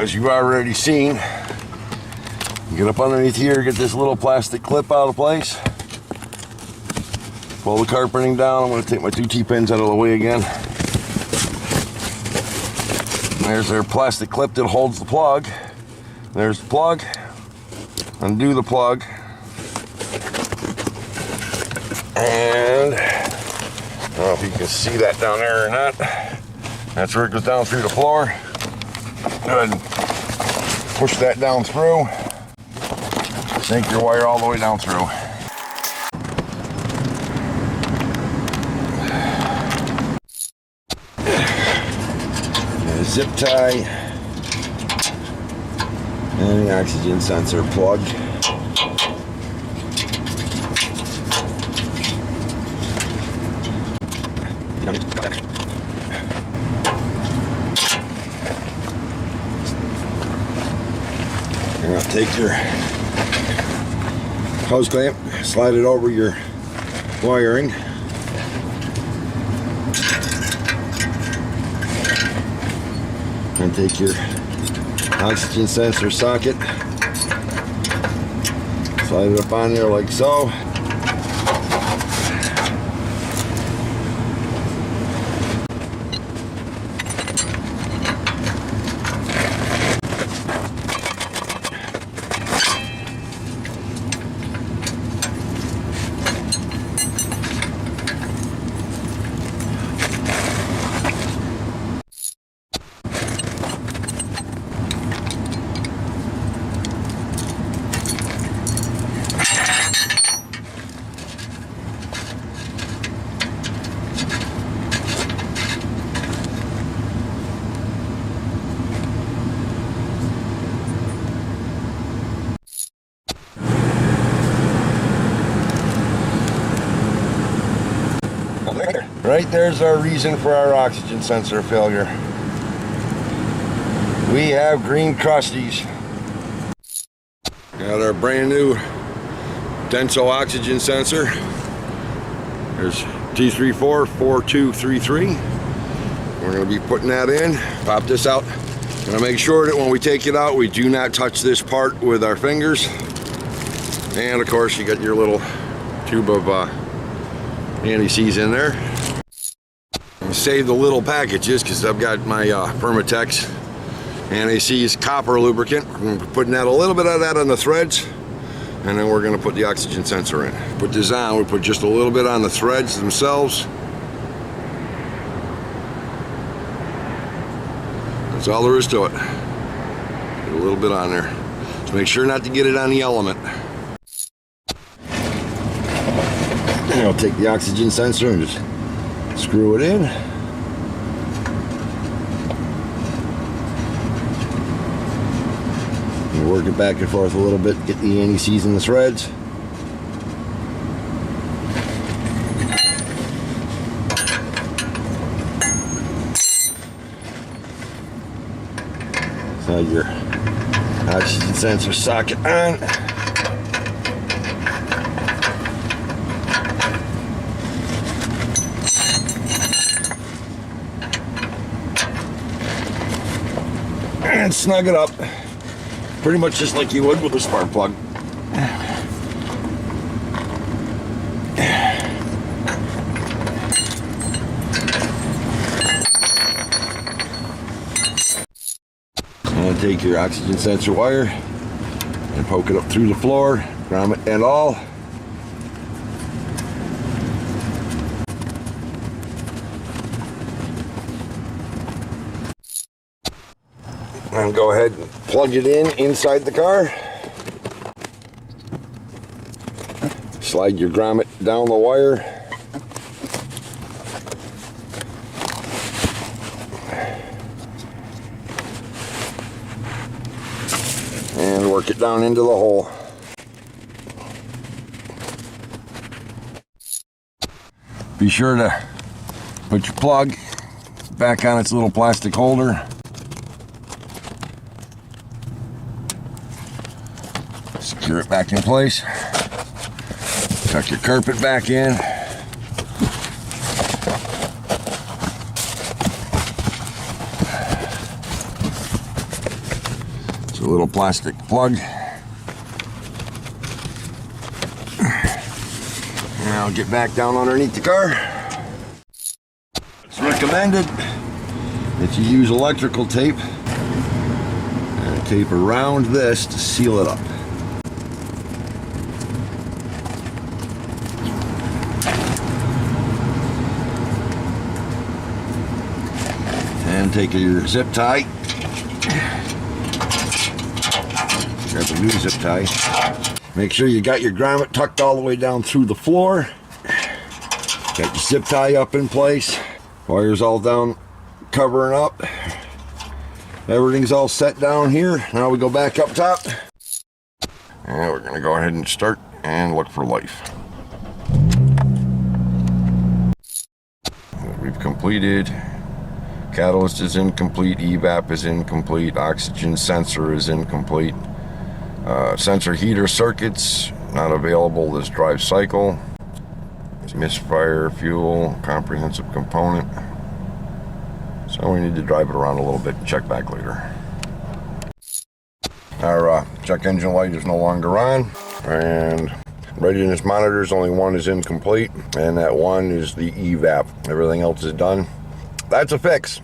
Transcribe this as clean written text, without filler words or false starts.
as you've already seen, get up underneath here, get this little plastic clip out of place. Pull the carpeting down. I'm going to take my 2 T-pins out of the way again. There's our plastic clip that holds the plug. There's the plug. Undo the plug. And I don't know if you can see that down there or not. That's where it goes down through the floor. Go ahead and push that down through. Sink your wire all the way down through. Zip tie and the oxygen sensor plug. You're going to take your hose clamp, slide it over your wiring. And take your oxygen sensor socket, slide it up on there like so. Right there's our reason for our oxygen sensor failure. We have green crusties. Got our brand new Denso oxygen sensor. There's T344233. We're going to be putting that in. Pop this out. Going to make sure that when we take it out, we do not touch this part with our fingers. And of course, you got your little tube of anti-seize in there. Save the little packages because I've got my Permatex anti-seize copper lubricant. I'm going to be putting that a little bit of that on the threads, and then we're going to put the oxygen sensor in. Put this on. We put just a little bit on the threads themselves. That's all there is to it. Get a little bit on there. Just make sure not to get it on the element. And I'll take the oxygen sensor and just screw it in. And work it back and forth a little bit, get the anti-seize in the threads. Slide your oxygen sensor socket on. And snug it up, pretty much just like you would with a spark plug. And take your oxygen sensor wire and poke it up through the floor, grommet and all. And go ahead and plug it in inside the car. Slide your grommet down the wire. And work it down into the hole. Be sure to put your plug back on its little plastic holder. Secure it back in place. Tuck your carpet back in. It's a little plastic plug. Now I'll get back down underneath the car. It's recommended that you use electrical tape and tape around this to seal it up. And take your zip tie. Grab a new zip tie. Make sure you got your grommet tucked all the way down through the floor. Got your zip tie up in place. Wires all down, covering up. Everything's all set down here. Now we go back up top. And we're gonna go ahead and start and look for life. We've completed. Catalyst is incomplete, evap is incomplete, oxygen sensor is incomplete. Sensor heater circuits not available this drive cycle. Misfire, fuel, comprehensive component. So we need to drive it around a little bit and check back later. Our check engine light is no longer on, and readiness monitors, only one is incomplete, and that one is the evap. Everything else is done. That's a fix.